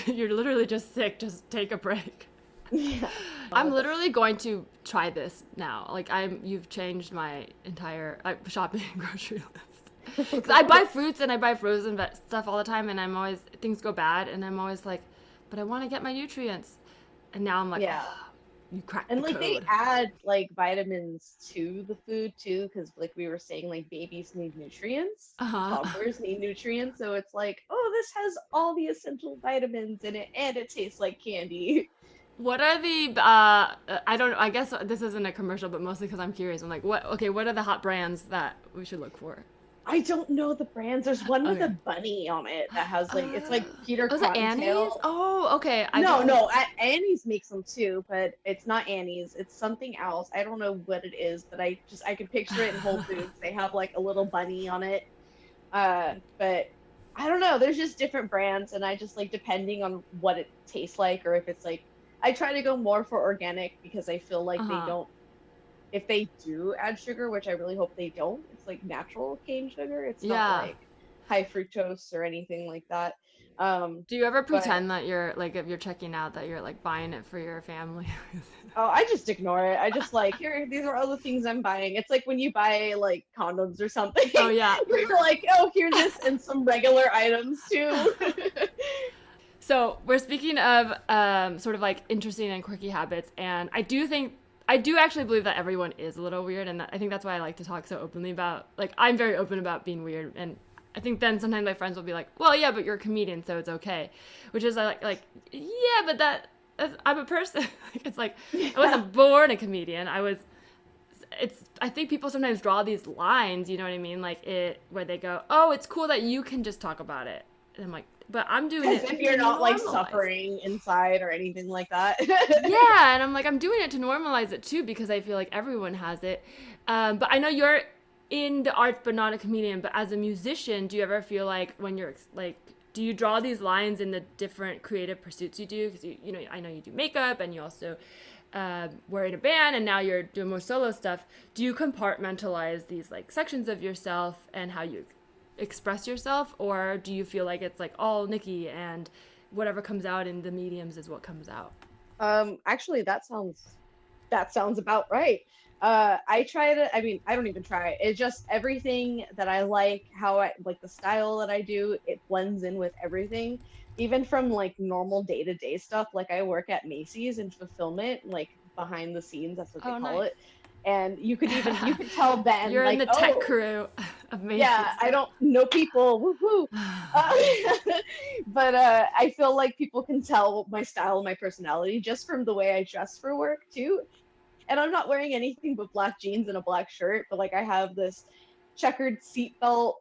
you're literally just sick. Just take a break.
Yeah.
I'm literally going to try this now. Like you've changed my entire shopping and grocery list. 'Cause I buy fruits and I buy frozen stuff all the time, and things go bad, and I'm always like, but I want to get my nutrients. And now I'm like,
Yeah.
oh, you cracked
And
the
like
code.
they add like vitamins to the food too, because like we were saying, like babies need nutrients, toddlers need nutrients. So it's like, oh, this has all the essential vitamins in it, and it tastes like candy.
What are the I guess this isn't a commercial, but mostly because I'm curious. I'm like, what are the hot brands that we should look for?
I don't know the brands. There's one with
Okay.
a bunny on it that has like it's like Peter
Was it Annie's?
Cottontail.
Oh, okay.
No, Annie's makes them too, but it's not Annie's. It's something else. I don't know what it is, but I can picture it in Whole Foods. They have like a little bunny on it. But I don't know. There's just different brands, and I just like depending on what it tastes like, or if it's like I try to go more for organic because I feel like they don't. If they do add sugar, which I really hope they don't, it's like natural cane sugar. It's not like high fructose or anything like that.
Do you ever pretend that you're like, if you're checking out, that you're like buying it for your family?
Oh, I just ignore it. I just like, here, these are all the things I'm buying. It's like when you buy like condoms or something.
Oh yeah.
You're like, oh, here's this and some regular items too.
So we're speaking of sort of like interesting and quirky habits, and I do actually believe that everyone is a little weird, and I think that's why I like to talk so openly about, like, I'm very open about being weird, and I think then sometimes my friends will be like, well, yeah, but you're a comedian, so it's okay, which is like yeah, but I'm a person. It's like, I wasn't born a comedian. I think people sometimes draw these lines, you know what I mean, like where they go, oh, it's cool that you can just talk about it, and I'm like, but I'm doing it.
As if you're not like suffering inside or anything like that.
Yeah, and I'm like, I'm doing it to normalize it too, because I feel like everyone has it. But I know you're in the arts, but not a comedian. But as a musician, do you ever feel like when you're like, do you draw these lines in the different creative pursuits you do? Because you know, I know you do makeup, and you also were in a band, and now you're doing more solo stuff. Do you compartmentalize these like sections of yourself and how you express yourself, or do you feel like it's like all Nikki and whatever comes out in the mediums is what comes out?
Actually that sounds about right. I don't even try. It's just everything that I like, how I like the style that I do, it blends in with everything. even from like normal day-to-day stuff, like I work at Macy's in fulfillment, like behind the scenes, that's what they
Oh,
call
nice.
it. And you could tell then,
You're in
like,
the tech
oh,
crew of
yeah,
Macy's.
I don't know people, woohoo. Uh, but I feel like people can tell my style and my personality just from the way I dress for work too. And I'm not wearing anything but black jeans and a black shirt, but like I have this checkered seatbelt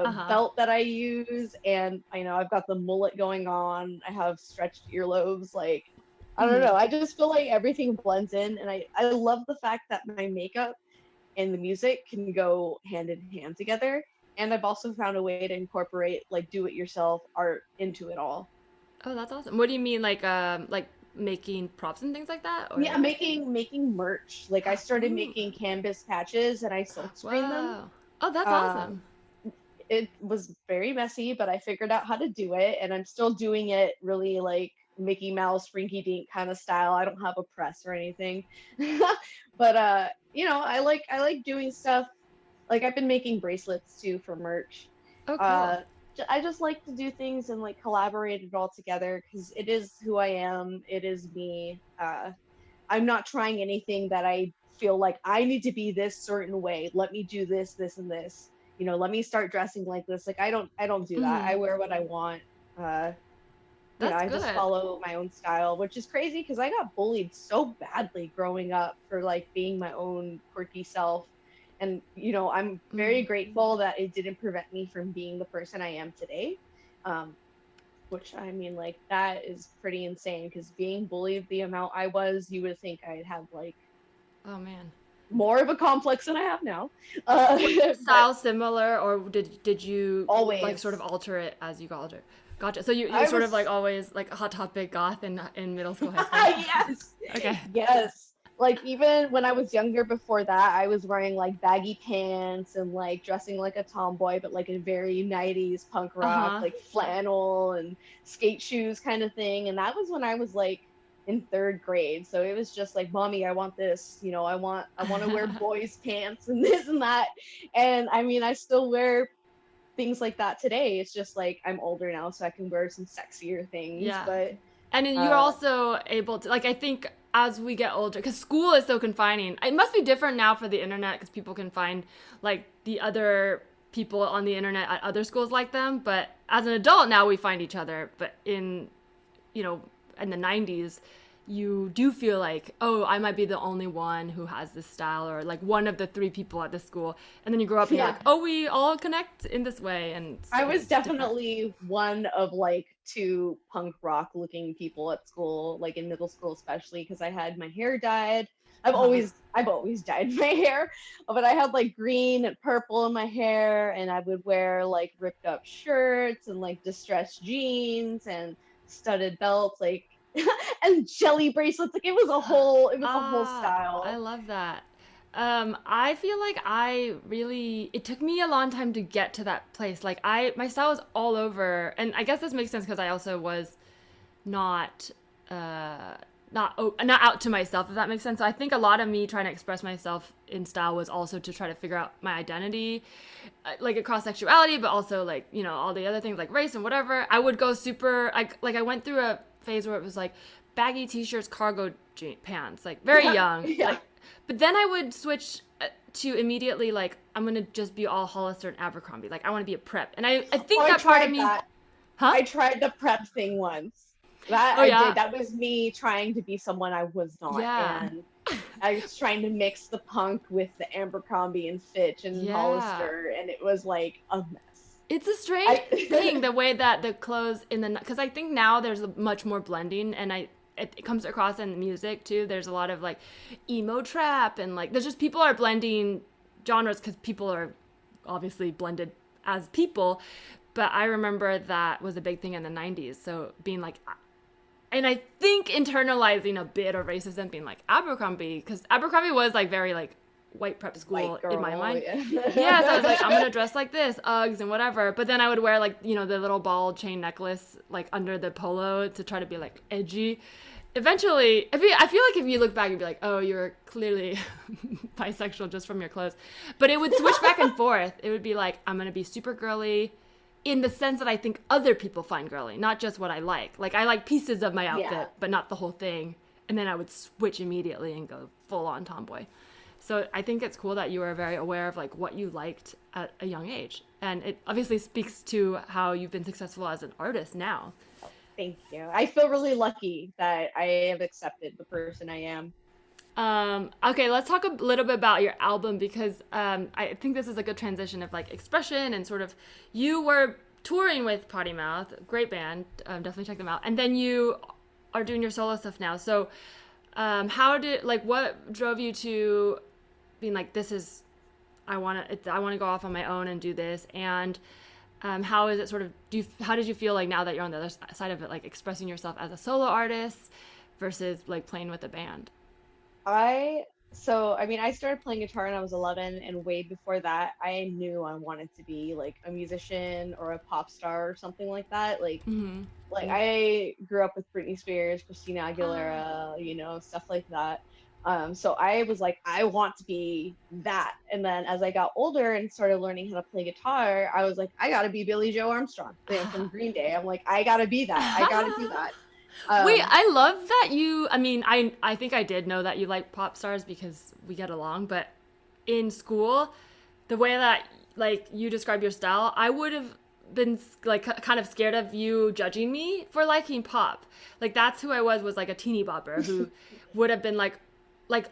Uh-huh.
belt that I use, and I know I've got the mullet going on. I have stretched earlobes, like I don't
Hmm.
know. I just feel like everything blends in, and I love the fact that my makeup and the music can go hand in hand together. And I've also found a way to incorporate like do it yourself art into it all.
Oh, that's awesome. What do you mean, like making props and things like that,
Yeah,
or?
making merch. Like I started
Ooh,
making canvas patches and I silk screen them.
wow. Oh, that's
Uh,
awesome.
it was very messy, but I figured out how to do it, and I'm still doing it really like Mickey Mouse, Rinky Dink kind of style. I don't have a press or anything, but I like doing stuff. Like I've been making bracelets too for merch.
Oh, cool.
Uh, I just like to do things and like collaborate it all together because it is who I am. It is me. I'm not trying anything that I feel like I need to be this certain way. Let me do this, this, and this. Let me start dressing like this. Like I don't do that.
Hmm.
I wear what I want. Uh,
That's
I just
good.
follow my own style, which is crazy because I got bullied so badly growing up for like being my own quirky self. And I'm very
Mm.
grateful that it didn't prevent me from being the person I am today. Um, which I mean, like that is pretty insane because being bullied the amount I was, you would think I'd have like
Oh man.
more of a complex than I have now. Uh,
Was your
but
style similar, or did you like sort of
always,
alter it as you got older? Gotcha. So you
I
sort of like
was,
always like a hot topic goth in middle school, high school.
yes,
Okay.
yes. Like even when I was younger before that, I was wearing like baggy pants and like dressing like a tomboy, but like a very 90s punk
Uh
rock,
huh.
like flannel and skate shoes kind of thing. And that was when I was like in third grade. So it was just like, mommy, I want this, I want to wear boys pants and this and that. And I mean, I still wear things like that today. It's just like I'm older now, so I can wear some sexier things.
Yeah.
But
And then you're
uh
also able to, like, I think as we get older, because school is so confining, it must be different now for the internet because people can find, like, the other people on the internet at other schools like them. But as an adult now, we find each other. But you know, in the 90s, you do feel like, oh, I might be the only one who has this style, or like one of the three people at this school. And then you grow up and you're
yeah,
like, oh, we all connect in this way. And
I was
it's different.
definitely one of like two punk rock looking people at school, like in middle school especially because I had my hair dyed. I've
Uh-huh.
always I've always dyed my hair, but I had like green and purple in my hair, and I would wear like ripped up shirts and like distressed jeans and studded belts, like and jelly bracelets. Like it was a whole
Ah, I
style.
love that. I feel like it took me a long time to get to that place. Like my style was all over, and I guess this makes sense because I also was not, uh, not out to myself, if that makes sense. So I think a lot of me trying to express myself in style was also to try to figure out my identity, like across sexuality, but also like, all the other things like race and whatever. I would go super, I went through a phase where it was like baggy t-shirts, cargo pants, like very
Yeah,
young,
yeah.
like, but then I would switch to immediately like I'm gonna just be all Hollister and Abercrombie. Like I want to be a prep, and I
Oh,
think
I
that part of
tried
me,
that.
huh?
I tried the prep thing once. That
Oh
I did.
yeah,
That was me trying to be someone I was not.
yeah,
And I was trying to mix the punk with the Abercrombie and Fitch and
yeah.
Hollister, and it was like a mess.
It's a strange thing
I
the way that the clothes in the, because I think now there's much more blending, and it comes across in the music too. There's a lot of like emo trap, and like there's just people are blending genres because people are obviously blended as people. But I remember that was a big thing in the 90s. So being like, and I think internalizing a bit of racism, being like Abercrombie, because Abercrombie was like very like white prep
white
school in my
girl.
mind. Yeah, so I was like, I'm
Yeah.
gonna dress like this, Uggs and whatever. But then I would wear like, the little ball chain necklace like under the polo to try to be like edgy. Eventually, I feel like if you look back, you'd be like, oh, you're clearly bisexual just from your clothes. But it would switch back and forth. It would be like, I'm gonna be super girly, in the sense that I think other people find girly, not just what I like. Like, I like pieces of my outfit, but not the whole thing. And then I would switch immediately and go full on tomboy. So I think it's cool that you were very aware of like what you liked at a young age. And it obviously speaks to how you've been successful as an artist now.
Thank you. I feel really lucky that I have accepted the person I am.
Okay, let's talk a little bit about your album, because I think this is a good transition of like expression and sort of, you were touring with Potty Mouth, great band, definitely check them out, and then you are doing your solo stuff now. So what drove you to being like, this is, I want to go off on my own and do this, and how is it sort of, how did you feel like now that you're on the other side of it, like expressing yourself as a solo artist versus like playing with a band?
I mean, I started playing guitar when I was 11, and way before that, I knew I wanted to be like a musician or a pop star or something like that. Like I grew up with Britney Spears, Christina Aguilera, you know, stuff like that. So I was like, I want to be that. And then as I got older and started learning how to play guitar, I was like, I gotta be Billie Joe Armstrong from Green Day. I'm like, I gotta be that. I gotta do that.
Wait, I love that I think I did know that you like pop stars because we get along, but in school, the way that like you describe your style, I would have been like kind of scared of you judging me for liking pop. Like, that's who I was like a teeny bopper who would have been like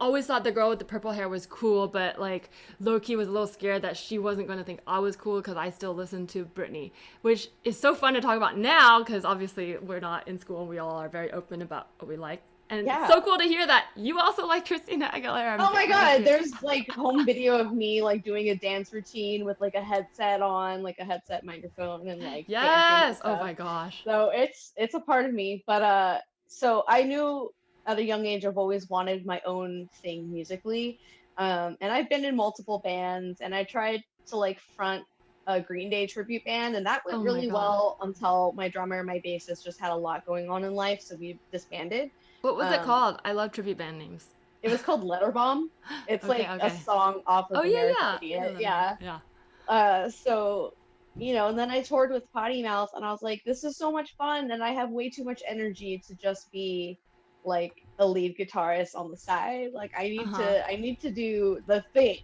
always thought the girl with the purple hair was cool, but like low-key was a little scared that she wasn't going to think I was cool because I still listened to Britney, which is so fun to talk about now because obviously we're not in school and we all are very open about what we like. And it's so cool to hear that you also like Christina Aguilera.
Oh my God, there's like home video of me like doing a dance routine with like a headset on, like a headset microphone, and like
yes, oh my gosh.
So it's a part of me, but so I knew at a young age I've always wanted my own thing musically, and I've been in multiple bands, and I tried to like front a Green Day tribute band, and that went really well until my drummer and my bassist just had a lot going on in life, so we disbanded.
What was it called? I love tribute band names.
It was called Letter Bomb. It's a song off of American Idiot. Yeah. So, you know, and then I toured with Potty Mouth, and I was like, this is so much fun, and I have way too much energy to just be like a lead guitarist on the side. Like, I need to do the thing.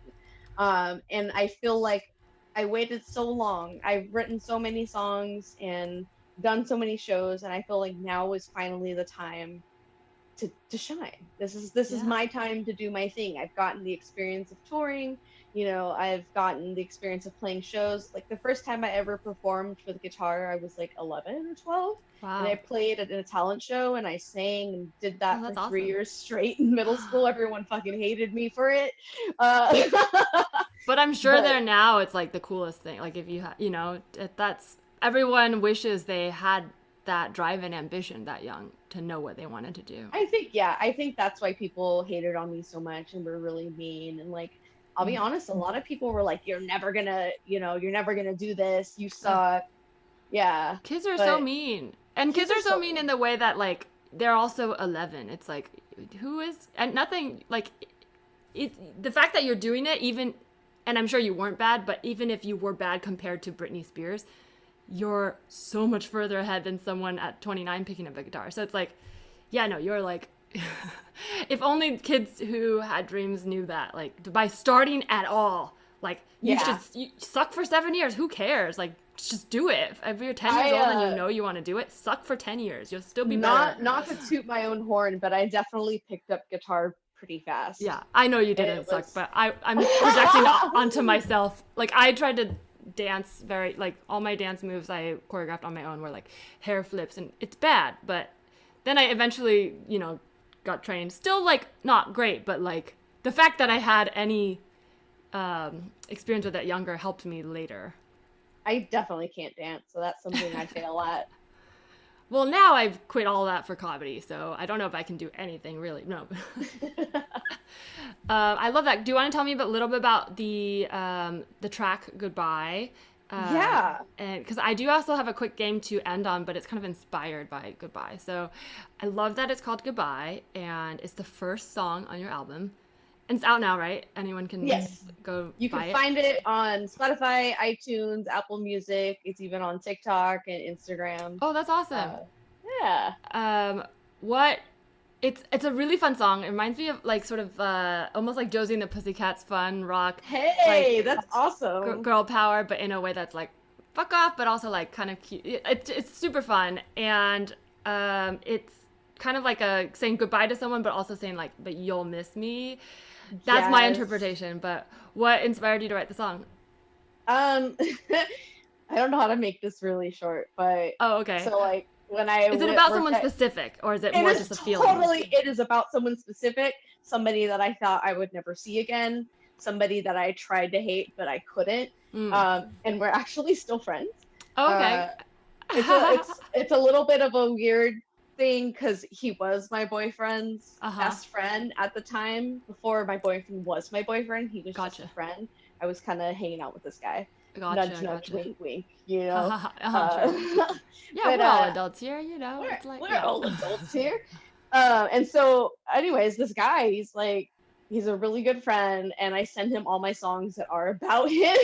And I feel like I waited so long. I've written so many songs and done so many shows, and I feel like now is finally the time to shine. This is my time to do my thing. I've gotten the experience of touring, you know, I've gotten the experience of playing shows. Like, the first time I ever performed with guitar, I was like 11 or 12. Wow. And I played at a talent show, and I sang and did that for 3 years straight in middle school. Everyone fucking hated me for it.
But I'm sure there now it's like the coolest thing. Like, if you you know, that's, everyone wishes they had that drive and ambition that young to know what they wanted to do.
I think that's why people hated on me so much and were really mean. And like, I'll be honest, a lot of people were like, you're never gonna do this, you suck. Yeah,
kids are so mean, and kids are so mean in the way that like they're also 11. It's like, who is, and nothing, like the fact that you're doing it, even, and I'm sure you weren't bad, but even if you were bad compared to Britney Spears, you're so much further ahead than someone at 29 picking up a guitar. So it's like, yeah, no, you're like, if only kids who had dreams knew that, like, by starting at all, like, you suck for 7 years. Who cares? Like, just do it. If you're 10 years old and you know you want to do it, suck for 10 years. You'll still be better.
Not to toot my own horn, but I definitely picked up guitar pretty fast.
Yeah, I know you didn't suck, but I'm projecting onto myself. Like, I tried to dance very, like, all my dance moves I choreographed on my own were like hair flips, and it's bad, but then I eventually, you know, got trained. Still, like, not great, but like the fact that I had any experience with that younger helped me later.
I definitely can't dance, so that's something I fail at.
Well, now I've quit all that for comedy, so I don't know if I can do anything really. No. I love that. Do you want to tell me a little bit about the track Goodbye?
Yeah.
And because I do also have a quick game to end on, but it's kind of inspired by Goodbye. So I love that it's called Goodbye, and it's the first song on your album. And it's out now, right? Anyone can
Yes.
go
You
buy
can
it.
find it on Spotify, iTunes, Apple Music. It's even on TikTok and Instagram.
Oh, that's awesome.
Uh, yeah.
What it's a really fun song. It reminds me of like sort of almost like Josie and the Pussycats fun rock,
Hey,
like
that's awesome.
girl power, but in a way that's like fuck off, but also like kind of cute. It's super fun, and it's kind of like a saying goodbye to someone, but also saying like, but you'll miss me. That's my
Yes.
interpretation. But what inspired you to write the song?
Um, I don't know how to make this really short, but
Oh, okay.
so like when I
Is it about
worked
someone
at,
specific, or is it
it
more
is
just a feeling?
totally, it is about someone specific, somebody that I thought I would never see again, somebody that I tried to hate but I couldn't.
Mm.
And we're actually still friends.
Oh, okay.
Uh, it's a little bit of a weird thing because he was my boyfriend's
Uh-huh.
best friend at the time. Before my boyfriend was my boyfriend, he was just a
Gotcha.
friend. I was kind of hanging out with this guy. Nudge,
Gotcha.
nudge,
Gotcha.
wink, wink. You know.
Uh-huh. Sure. Yeah,
But
we're all adults here, you know.
we're
It's like,
we're
yeah.
all adults here. And so, anyways, this guy, he's a really good friend, and I send him all my songs that are about him.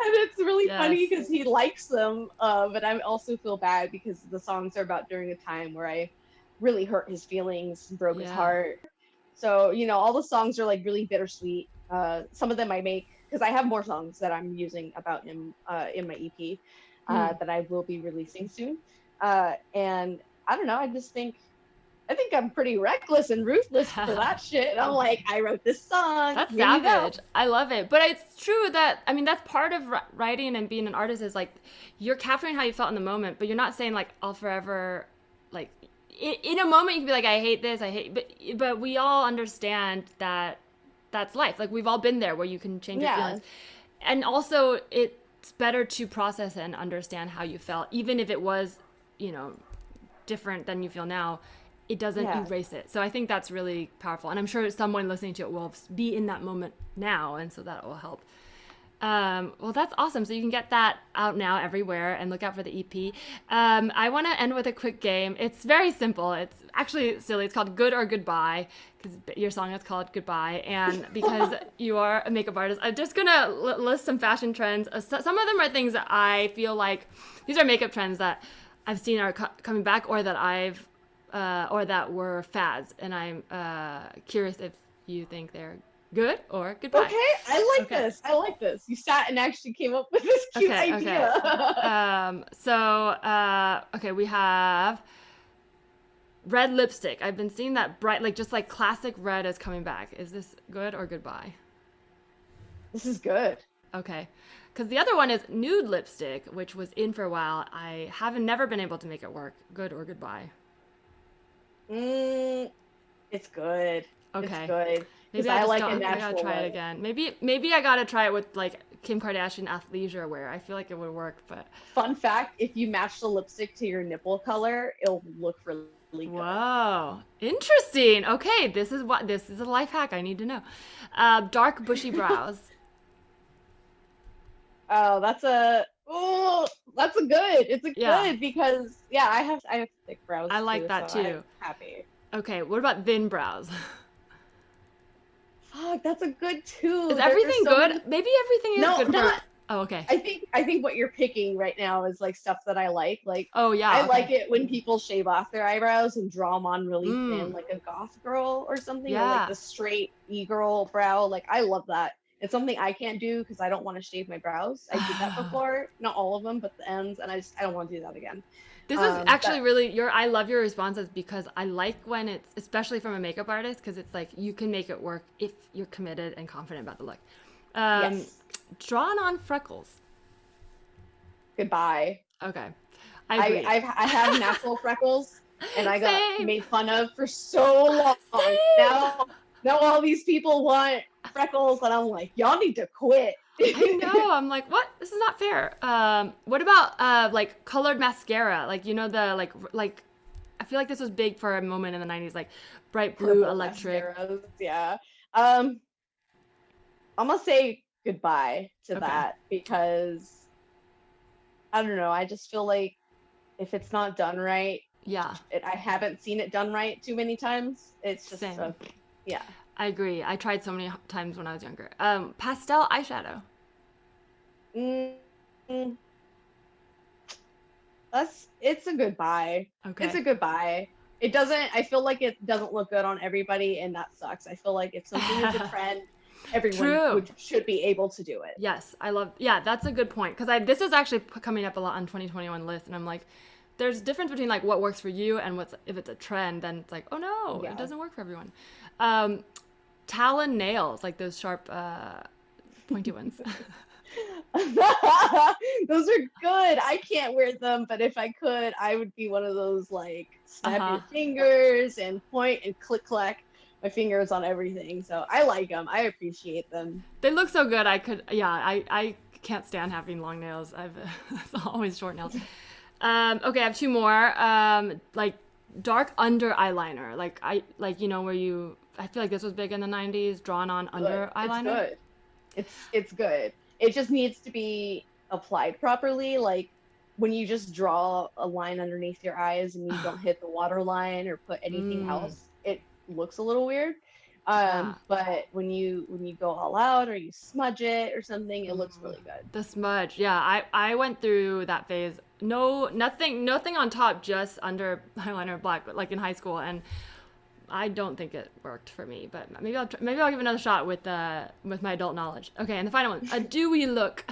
And it's really
Yes.
funny because he likes them, but I also feel bad because the songs are about during a time where I really hurt his feelings, broke his
Yeah.
heart. So, all the songs are like really bittersweet. Some of them I make because I have more songs that I'm using about him in my EP that I will be releasing soon. And I don't know, I think I'm pretty reckless and ruthless for that shit. I'm like, I wrote this song.
That's
Here you go.
savage. I love it. But it's true that, I mean, that's part of writing and being an artist is like, you're capturing how you felt in the moment, but you're not saying like, I'll forever, like, in a moment you can be like, I hate this, but we all understand that that's life. Like, we've all been there where you can change your feelings. And also, it's better to process and understand how you felt, even if it was, different than you feel now. It doesn't erase it. So I think that's really powerful. And I'm sure someone listening to it will be in that moment now. And so that will help. Well, that's awesome. So you can get that out now everywhere and look out for the EP. I want to end with a quick game. It's very simple. It's actually silly. It's called Good or Goodbye because your song is called Goodbye. And because you are a makeup artist, I'm just going to list some fashion trends. Some of them are things that I feel like these are makeup trends that I've seen are coming back or that or that were fads, and I'm curious if you think they're good or goodbye.
Okay, I like this. I like this. You sat and actually came up with this cute idea.
Okay, we have red lipstick. I've been seeing that bright, like just like classic red is coming back. Is this good or goodbye?
This is good.
Okay. Because the other one is nude lipstick, which was in for a while. I never been able to make it work. Good or goodbye?
It's good.
Okay.
It's good.
Maybe
I like
I gotta try it again. Maybe I gotta try it with like Kim Kardashian athleisure wear. I feel like it would work, but
fun fact, if you match the lipstick to your nipple color, it'll look really good.
Whoa. Interesting. Okay, this is a life hack I need to know. Dark bushy brows.
Oh, that's a good. It's a good because I have thick brows.
I like that too.
I'm happy.
Okay, what about thin brows?
Fuck, that's a good too.
Is everything good? Maybe everything is good for. Oh, okay.
I think what you're picking right now is like stuff that I like. Like,
oh yeah,
I like it when people shave off their eyebrows and draw them on really thin, like a goth girl or something, or like the straight e-girl brow. Like, I love that. It's something I can't do because I don't want to shave my brows. I did that before, not all of them, but the ends, and I don't want to do that again.
This is actually really I love your responses because I like when it's, especially from a makeup artist, because it's like you can make it work if you're committed and confident about the look.
Yes.
Drawn on freckles.
Goodbye.
Okay. I agree.
I have natural freckles, and I got made fun of for so long. Now all these people want freckles, and I'm like, y'all need to quit.
I know. I'm like, what? This is not fair. What about like colored mascara? Like, the like I feel like this was big for a moment in the 90s, like bright blue electric.
Mascaras, yeah. I'm gonna say goodbye to that because I don't know. I just feel like if it's not done right, I haven't seen it done right too many times. It's just
Same.
yeah.
I agree. I tried so many times when I was younger. Pastel eyeshadow.
Mm, mm, it's a good buy. It's a
Okay.
good buy. It doesn't, I feel like it doesn't look good on everybody, and that sucks. I feel like if something is a trend, everyone
True.
would should be able to do it.
Yes, I love. Yeah, that's a good point because I this is actually coming up a lot on 2021 list, and I'm like, there's a difference between like what works for you and what's if it's a trend, then it's like, oh no, it
Yeah.
doesn't work for everyone. Um, Talon nails, like those sharp, pointy ones.
Those are good. I can't wear them, but if I could, I would be one of those like snap
Uh-huh.
your fingers and point and click clack my fingers on everything. So I like them. I appreciate them.
They look so good. I could, yeah, I can't stand having long nails. I've it's always short nails. Okay, I have two more. Like dark under eyeliner. Like where you. I feel like this was big in the '90s. Drawn on
Good.
under
It's
eyeliner.
good. It's good. It just needs to be applied properly. Like when you just draw a line underneath your eyes and you don't hit the water line or put anything
Mm,
else, it looks a little weird.
yeah.
But when you go all out or you smudge it or something, it looks
Mm,
really good.
the smudge. Yeah, I went through that phase. No, nothing on top, just under eyeliner black, but like in high school, and I don't think it worked for me. But maybe I'll give it another shot with my adult knowledge. Okay, and the final one, a dewy look.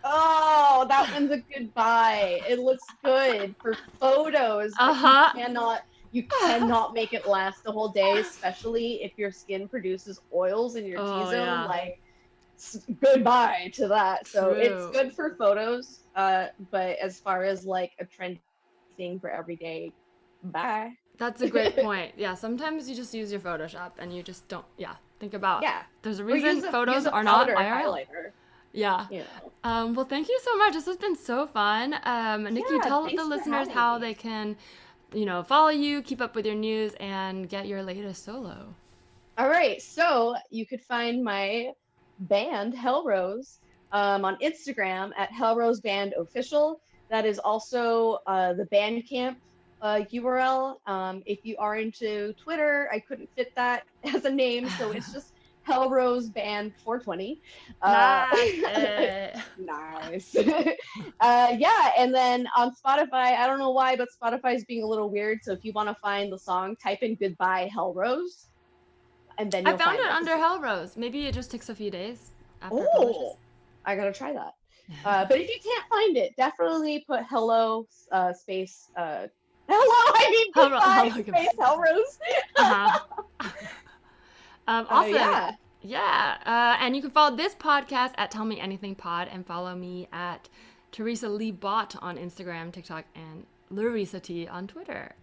Oh, that one's a good buy. It looks good for photos,
Uh
but
huh.
you cannot make it last the whole day, especially if your skin produces oils in your
Oh
T-zone.
yeah,
Like goodbye to that. So it's
true.
good for photos, but as far as like a trendy thing for every day, bye.
That's a great point. Yeah, sometimes you just use your Photoshop and you just don't. Yeah, think about.
Yeah.
There's a
Or
reason
use
photos
a
are not
powder
IRL.
highlighter,
Yeah.
you know.
Well, thank you so much. This has been so fun. Nikki,
Yeah,
tell the
thanks for
listeners
having
how
me.
they can, follow you, keep up with your news, and get your latest solo.
All right, so you could find my band Hellrose on Instagram at Hellrose Band Official. That is also the Bandcamp URL. If you are into Twitter, I couldn't fit that as a name, so it's just Hellrose Band 420. Uh,
Nice.
nice. Yeah, and then on Spotify, I don't know why, but Spotify is being a little weird. So if you want to find the song, type in Goodbye Hellrose and then
I
you'll
found
find
it
it.
under Hellrose. Maybe it just takes a few days after it publishes.
Oh, I gotta try that. But if you can't find it, definitely put hello space hello. I mean goodbye
Hello,
space
goodbye.
Hellrose.
Uh huh. Awesome.
Yeah.
Yeah. And you can follow this podcast at Tell Me Anything Pod and follow me at Teresa Lee Bot on Instagram, TikTok, and Larissa T on Twitter.